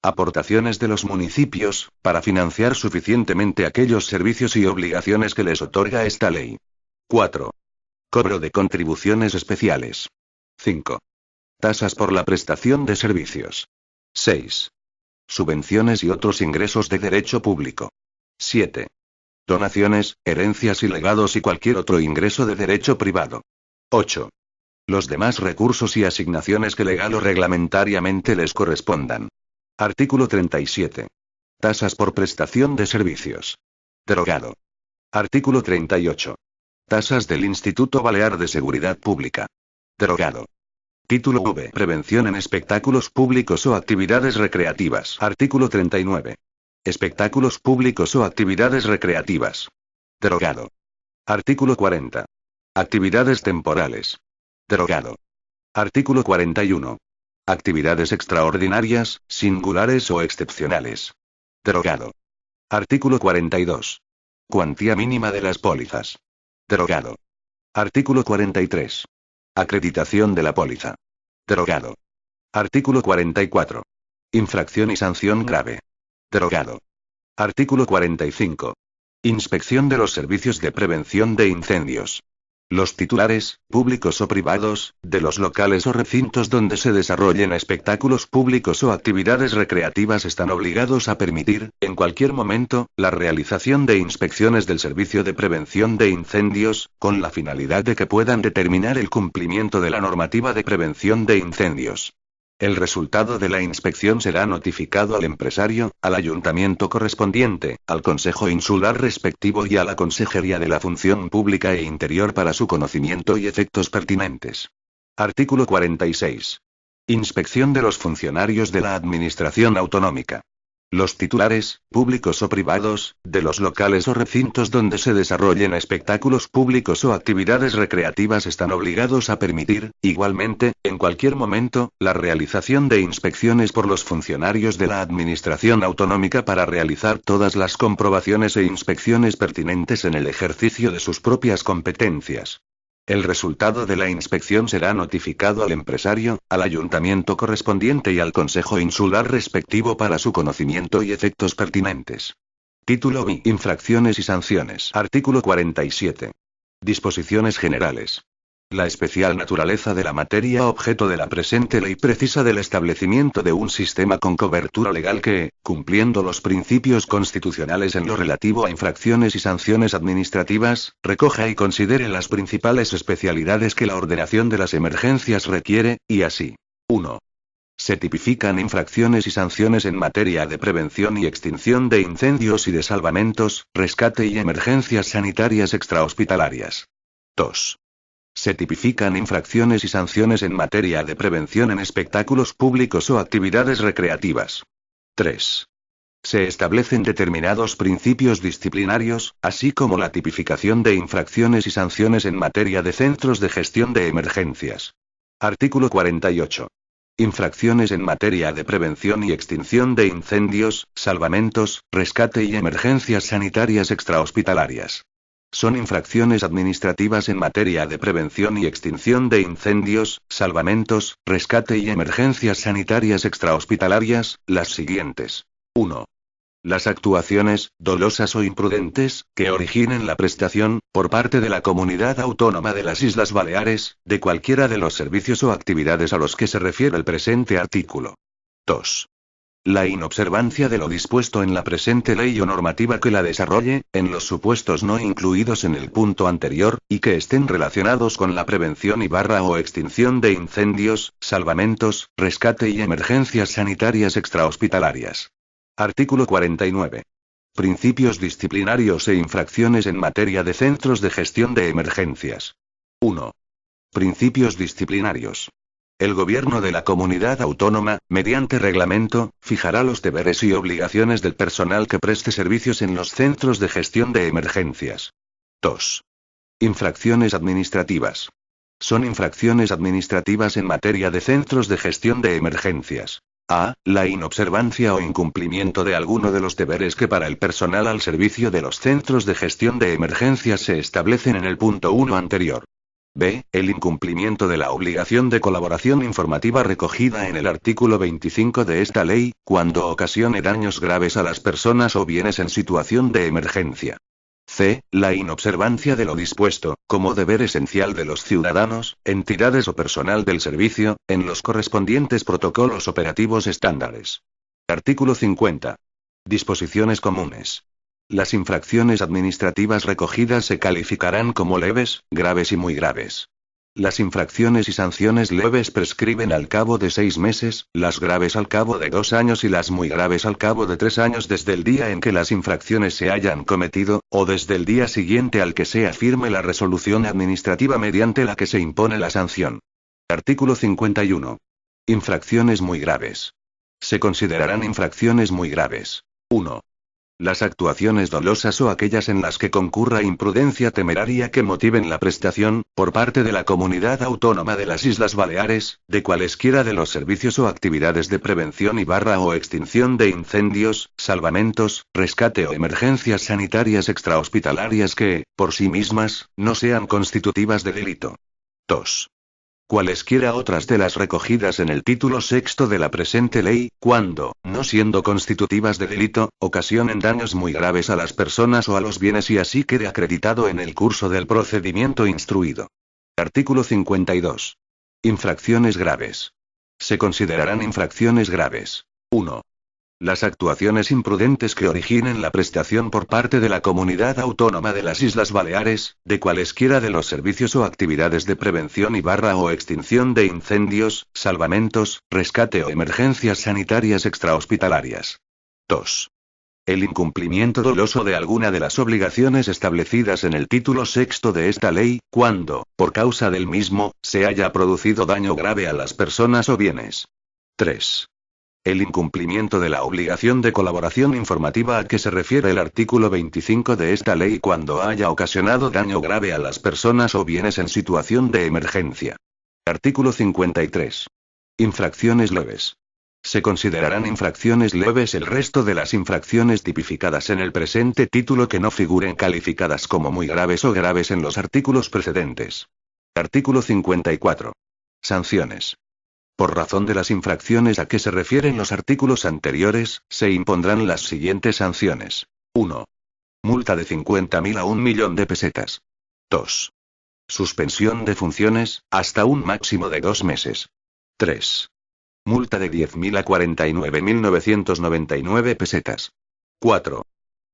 Aportaciones de los municipios, para financiar suficientemente aquellos servicios y obligaciones que les otorga esta ley. 4. Cobro de contribuciones especiales. 5. Tasas por la prestación de servicios. 6. Subvenciones y otros ingresos de derecho público. 7. Donaciones, herencias y legados y cualquier otro ingreso de derecho privado. 8. Los demás recursos y asignaciones que legal o reglamentariamente les correspondan. Artículo 37. Tasas por prestación de servicios. Derogado. Artículo 38. Tasas del Instituto Balear de Seguridad Pública. Derogado. Título V. Prevención en espectáculos públicos o actividades recreativas. Artículo 39. Espectáculos públicos o actividades recreativas. Derogado. Artículo 40. Actividades temporales. Derogado. Artículo 41. Actividades extraordinarias, singulares o excepcionales. Derogado. Artículo 42. Cuantía mínima de las pólizas. Derogado. Artículo 43. Acreditación de la póliza. Derogado. Artículo 44. Infracción y sanción grave. Derogado. Artículo 45. Inspección de los servicios de prevención de incendios. Los titulares, públicos o privados, de los locales o recintos donde se desarrollen espectáculos públicos o actividades recreativas están obligados a permitir, en cualquier momento, la realización de inspecciones del servicio de prevención de incendios, con la finalidad de que puedan determinar el cumplimiento de la normativa de prevención de incendios. El resultado de la inspección será notificado al empresario, al ayuntamiento correspondiente, al Consejo Insular respectivo y a la Consejería de la Función Pública e Interior para su conocimiento y efectos pertinentes. Artículo 46. Inspección de los funcionarios de la Administración Autonómica. Los titulares, públicos o privados, de los locales o recintos donde se desarrollen espectáculos públicos o actividades recreativas están obligados a permitir, igualmente, en cualquier momento, la realización de inspecciones por los funcionarios de la Administración Autonómica para realizar todas las comprobaciones e inspecciones pertinentes en el ejercicio de sus propias competencias. El resultado de la inspección será notificado al empresario, al ayuntamiento correspondiente y al Consejo Insular respectivo para su conocimiento y efectos pertinentes. Título I. Infracciones y sanciones. Artículo 47. Disposiciones generales. La especial naturaleza de la materia objeto de la presente ley precisa del establecimiento de un sistema con cobertura legal que, cumpliendo los principios constitucionales en lo relativo a infracciones y sanciones administrativas, recoja y considere las principales especialidades que la ordenación de las emergencias requiere, y así. 1. Se tipifican infracciones y sanciones en materia de prevención y extinción de incendios y de salvamentos, rescate y emergencias sanitarias extrahospitalarias. 2. Se tipifican infracciones y sanciones en materia de prevención en espectáculos públicos o actividades recreativas. 3. Se establecen determinados principios disciplinarios, así como la tipificación de infracciones y sanciones en materia de centros de gestión de emergencias. Artículo 48. Infracciones en materia de prevención y extinción de incendios, salvamentos, rescate y emergencias sanitarias extrahospitalarias. Son infracciones administrativas en materia de prevención y extinción de incendios, salvamentos, rescate y emergencias sanitarias extrahospitalarias, las siguientes. 1. Las actuaciones, dolosas o imprudentes, que originen la prestación, por parte de la Comunidad Autónoma de las Islas Baleares, de cualquiera de los servicios o actividades a los que se refiere el presente artículo. 2. La inobservancia de lo dispuesto en la presente ley o normativa que la desarrolle, en los supuestos no incluidos en el punto anterior, y que estén relacionados con la prevención o extinción de incendios, salvamentos, rescate y emergencias sanitarias extrahospitalarias. Artículo 49. Principios disciplinarios e infracciones en materia de centros de gestión de emergencias. 1. Principios disciplinarios. El Gobierno de la Comunidad Autónoma, mediante reglamento, fijará los deberes y obligaciones del personal que preste servicios en los centros de gestión de emergencias. 2. Infracciones administrativas. Son infracciones administrativas en materia de centros de gestión de emergencias. A. La inobservancia o incumplimiento de alguno de los deberes que para el personal al servicio de los centros de gestión de emergencias se establecen en el punto 1 anterior. B. El incumplimiento de la obligación de colaboración informativa recogida en el artículo 25 de esta ley, cuando ocasione daños graves a las personas o bienes en situación de emergencia. C. La inobservancia de lo dispuesto, como deber esencial de los ciudadanos, entidades o personal del servicio, en los correspondientes protocolos operativos estándares. Artículo 50. Disposiciones comunes. Las infracciones administrativas recogidas se calificarán como leves, graves y muy graves. Las infracciones y sanciones leves prescriben al cabo de 6 meses, las graves al cabo de 2 años y las muy graves al cabo de 3 años desde el día en que las infracciones se hayan cometido, o desde el día siguiente al que sea firme la resolución administrativa mediante la que se impone la sanción. Artículo 51. Infracciones muy graves. Se considerarán infracciones muy graves. 1. Las actuaciones dolosas o aquellas en las que concurra imprudencia temeraria que motiven la prestación, por parte de la Comunidad Autónoma de las Islas Baleares, de cualesquiera de los servicios o actividades de prevención o extinción de incendios, salvamentos, rescate o emergencias sanitarias extrahospitalarias que, por sí mismas, no sean constitutivas de delito. 2. Cualesquiera otras de las recogidas en el título sexto de la presente ley, cuando, no siendo constitutivas de delito, ocasionen daños muy graves a las personas o a los bienes y así quede acreditado en el curso del procedimiento instruido. Artículo 52. Infracciones graves. Se considerarán infracciones graves. 1. Las actuaciones imprudentes que originen la prestación por parte de la Comunidad Autónoma de las Islas Baleares, de cualesquiera de los servicios o actividades de prevención o extinción de incendios, salvamentos, rescate o emergencias sanitarias extrahospitalarias. 2. El incumplimiento doloso de alguna de las obligaciones establecidas en el título sexto de esta ley, cuando, por causa del mismo, se haya producido daño grave a las personas o bienes. 3. El incumplimiento de la obligación de colaboración informativa a que se refiere el artículo 25 de esta ley cuando haya ocasionado daño grave a las personas o bienes en situación de emergencia. Artículo 53. Infracciones leves. Se considerarán infracciones leves el resto de las infracciones tipificadas en el presente título que no figuren calificadas como muy graves o graves en los artículos precedentes. Artículo 54. Sanciones. Por razón de las infracciones a que se refieren los artículos anteriores, se impondrán las siguientes sanciones. 1. Multa de 50.000 a 1.000.000 de pesetas. 2. Suspensión de funciones, hasta un máximo de 2 meses. 3. Multa de 10.000 a 49.999 pesetas. 4.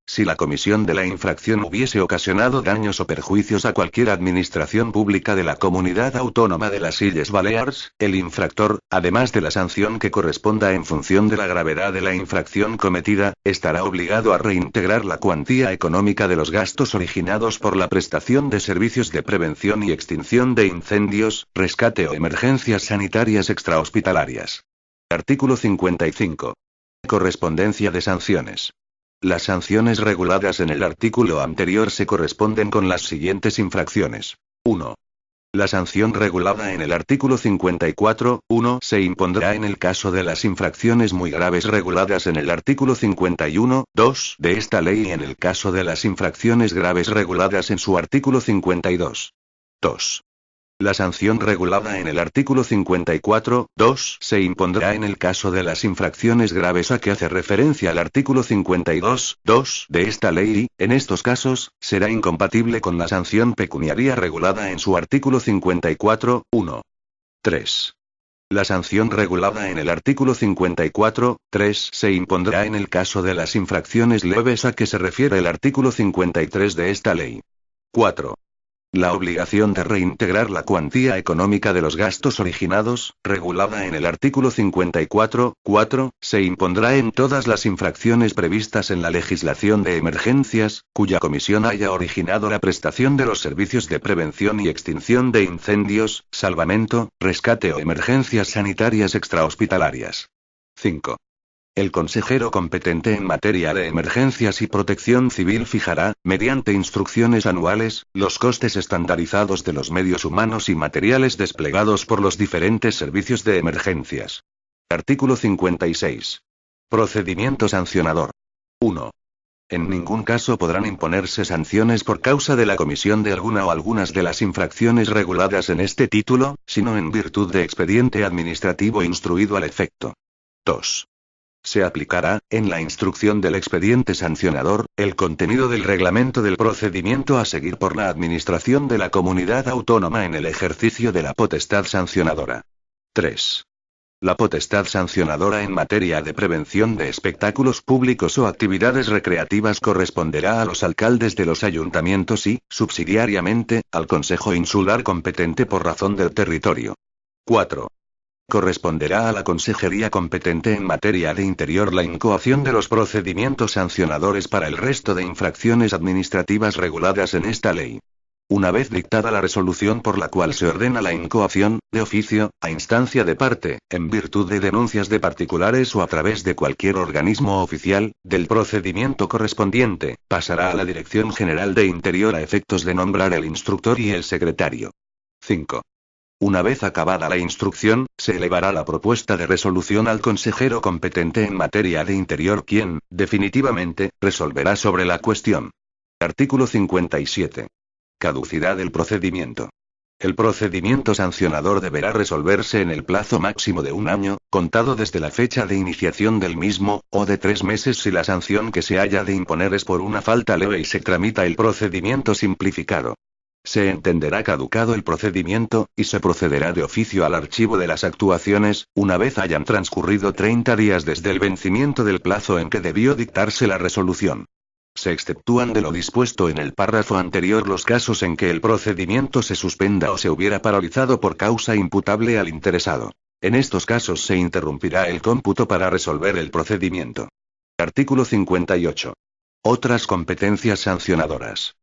Si la comisión de la infracción hubiese ocasionado daños o perjuicios a cualquier administración pública de la Comunidad Autónoma de las Illes Balears, el infractor, además de la sanción que corresponda en función de la gravedad de la infracción cometida, estará obligado a reintegrar la cuantía económica de los gastos originados por la prestación de servicios de prevención y extinción de incendios, rescate o emergencias sanitarias extrahospitalarias. Artículo 55. Correspondencia de sanciones. Las sanciones reguladas en el artículo anterior se corresponden con las siguientes infracciones. 1. La sanción regulada en el artículo 54.1 se impondrá en el caso de las infracciones muy graves reguladas en el artículo 51.2 de esta ley y en el caso de las infracciones graves reguladas en su artículo 52. 2. La sanción regulada en el artículo 54.2 se impondrá en el caso de las infracciones graves a que hace referencia el artículo 52.2 de esta ley y, en estos casos, será incompatible con la sanción pecuniaria regulada en su artículo 54.1. 3. La sanción regulada en el artículo 54.3 se impondrá en el caso de las infracciones leves a que se refiere el artículo 53 de esta ley. 4. La obligación de reintegrar la cuantía económica de los gastos originados, regulada en el artículo 54.4, se impondrá en todas las infracciones previstas en la legislación de emergencias, cuya comisión haya originado la prestación de los servicios de prevención y extinción de incendios, salvamento, rescate o emergencias sanitarias extrahospitalarias. 5. El consejero competente en materia de emergencias y protección civil fijará, mediante instrucciones anuales, los costes estandarizados de los medios humanos y materiales desplegados por los diferentes servicios de emergencias. Artículo 56. Procedimiento sancionador. 1. En ningún caso podrán imponerse sanciones por causa de la comisión de alguna o algunas de las infracciones reguladas en este título, sino en virtud de expediente administrativo instruido al efecto. 2. Se aplicará, en la instrucción del expediente sancionador, el contenido del reglamento del procedimiento a seguir por la Administración de la Comunidad Autónoma en el ejercicio de la potestad sancionadora. 3. La potestad sancionadora en materia de prevención de espectáculos públicos o actividades recreativas corresponderá a los alcaldes de los ayuntamientos y, subsidiariamente, al Consejo Insular competente por razón del territorio. 4. Corresponderá a la Consejería competente en materia de interior la incoación de los procedimientos sancionadores para el resto de infracciones administrativas reguladas en esta ley. Una vez dictada la resolución por la cual se ordena la incoación, de oficio, a instancia de parte, en virtud de denuncias de particulares o a través de cualquier organismo oficial, del procedimiento correspondiente, pasará a la Dirección General de Interior a efectos de nombrar el instructor y el secretario. 5. Una vez acabada la instrucción, se elevará la propuesta de resolución al consejero competente en materia de interior quien, definitivamente, resolverá sobre la cuestión. Artículo 57. Caducidad del procedimiento. El procedimiento sancionador deberá resolverse en el plazo máximo de 1 año, contado desde la fecha de iniciación del mismo, o de 3 meses si la sanción que se haya de imponer es por una falta leve y se tramita el procedimiento simplificado. Se entenderá caducado el procedimiento, y se procederá de oficio al archivo de las actuaciones, una vez hayan transcurrido 30 días desde el vencimiento del plazo en que debió dictarse la resolución. Se exceptúan de lo dispuesto en el párrafo anterior los casos en que el procedimiento se suspenda o se hubiera paralizado por causa imputable al interesado. En estos casos se interrumpirá el cómputo para resolver el procedimiento. Artículo 58. Otras competencias sancionadoras.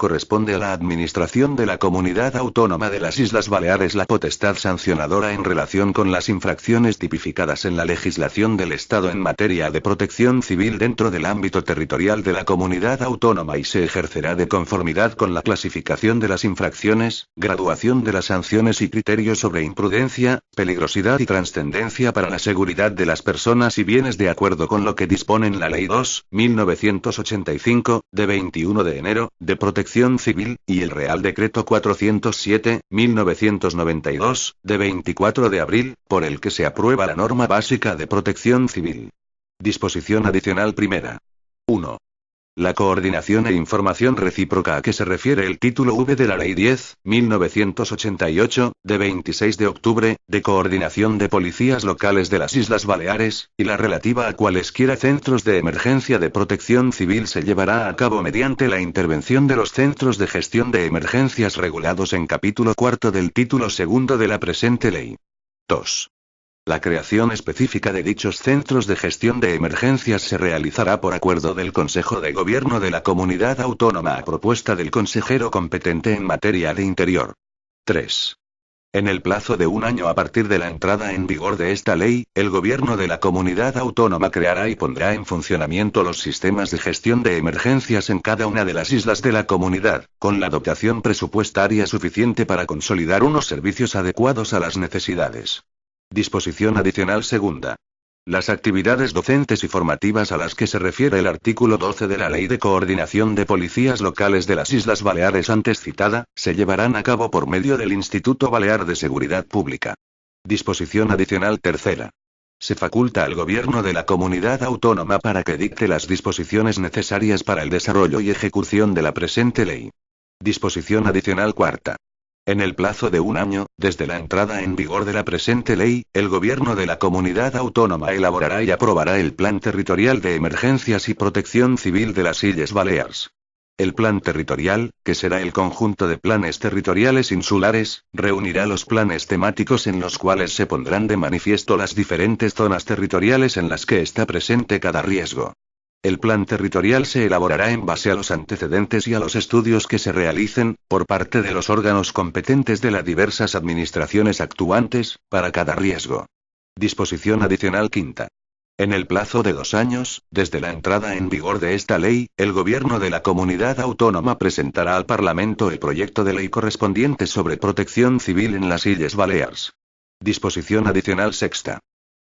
Corresponde a la Administración de la Comunidad Autónoma de las Islas Baleares la potestad sancionadora en relación con las infracciones tipificadas en la legislación del Estado en materia de protección civil dentro del ámbito territorial de la Comunidad Autónoma y se ejercerá de conformidad con la clasificación de las infracciones, graduación de las sanciones y criterios sobre imprudencia, peligrosidad y trascendencia para la seguridad de las personas y bienes de acuerdo con lo que disponen la Ley 2.1985, de 21 de enero, de protección civil, y el Real Decreto 407/1992, de 24 de abril, por el que se aprueba la norma básica de protección civil. Disposición adicional primera. 1. La coordinación e información recíproca a que se refiere el título V de la Ley 10.1988, de 26 de octubre, de coordinación de policías locales de las Islas Baleares, y la relativa a cualesquiera centros de emergencia de protección civil se llevará a cabo mediante la intervención de los centros de gestión de emergencias regulados en capítulo 4 del título 2 de la presente ley. 2. La creación específica de dichos centros de gestión de emergencias se realizará por acuerdo del Consejo de Gobierno de la Comunidad Autónoma a propuesta del consejero competente en materia de interior. 3. En el plazo de 1 año a partir de la entrada en vigor de esta ley, el Gobierno de la Comunidad Autónoma creará y pondrá en funcionamiento los sistemas de gestión de emergencias en cada una de las islas de la comunidad, con la dotación presupuestaria suficiente para consolidar unos servicios adecuados a las necesidades. Disposición adicional segunda. Las actividades docentes y formativas a las que se refiere el artículo 12 de la Ley de Coordinación de Policías Locales de las Islas Baleares antes citada, se llevarán a cabo por medio del Instituto Balear de Seguridad Pública. Disposición adicional tercera. Se faculta al Gobierno de la Comunidad Autónoma para que dicte las disposiciones necesarias para el desarrollo y ejecución de la presente ley. Disposición adicional cuarta. En el plazo de un año, desde la entrada en vigor de la presente ley, el Gobierno de la Comunidad Autónoma elaborará y aprobará el Plan Territorial de Emergencias y Protección Civil de las Illes Balears. El Plan Territorial, que será el conjunto de planes territoriales insulares, reunirá los planes temáticos en los cuales se pondrán de manifiesto las diferentes zonas territoriales en las que está presente cada riesgo. El plan territorial se elaborará en base a los antecedentes y a los estudios que se realicen, por parte de los órganos competentes de las diversas administraciones actuantes, para cada riesgo. Disposición adicional quinta. En el plazo de 2 años, desde la entrada en vigor de esta ley, el Gobierno de la Comunidad Autónoma presentará al Parlamento el proyecto de ley correspondiente sobre protección civil en las Illes Balears. Disposición adicional sexta.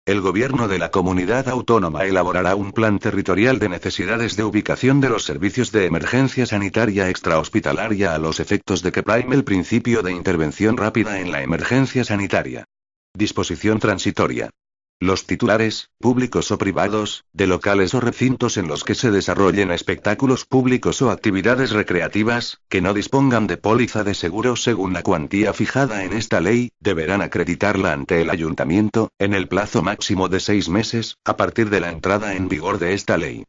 El Gobierno de la Comunidad Autónoma elaborará un plan territorial de necesidades de ubicación de los servicios de emergencia sanitaria extrahospitalaria a los efectos de que prime el principio de intervención rápida en la emergencia sanitaria. Disposición transitoria. Los titulares, públicos o privados, de locales o recintos en los que se desarrollen espectáculos públicos o actividades recreativas, que no dispongan de póliza de seguro según la cuantía fijada en esta ley, deberán acreditarla ante el ayuntamiento, en el plazo máximo de 6 meses, a partir de la entrada en vigor de esta ley.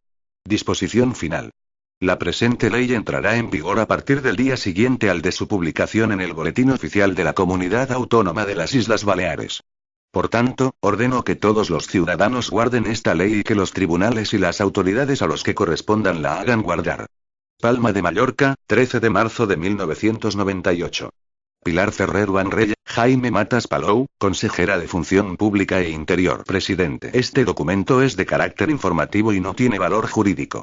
Disposición final. La presente ley entrará en vigor a partir del día siguiente al de su publicación en el Boletín Oficial de la Comunidad Autónoma de las Islas Baleares. Por tanto, ordeno que todos los ciudadanos guarden esta ley y que los tribunales y las autoridades a los que correspondan la hagan guardar. Palma de Mallorca, 13 de marzo de 1998. Pilar Ferrer Vanrella, Jaime Matas Palou, consejera de Función Pública e Interior. Presidente. Este documento es de carácter informativo y no tiene valor jurídico.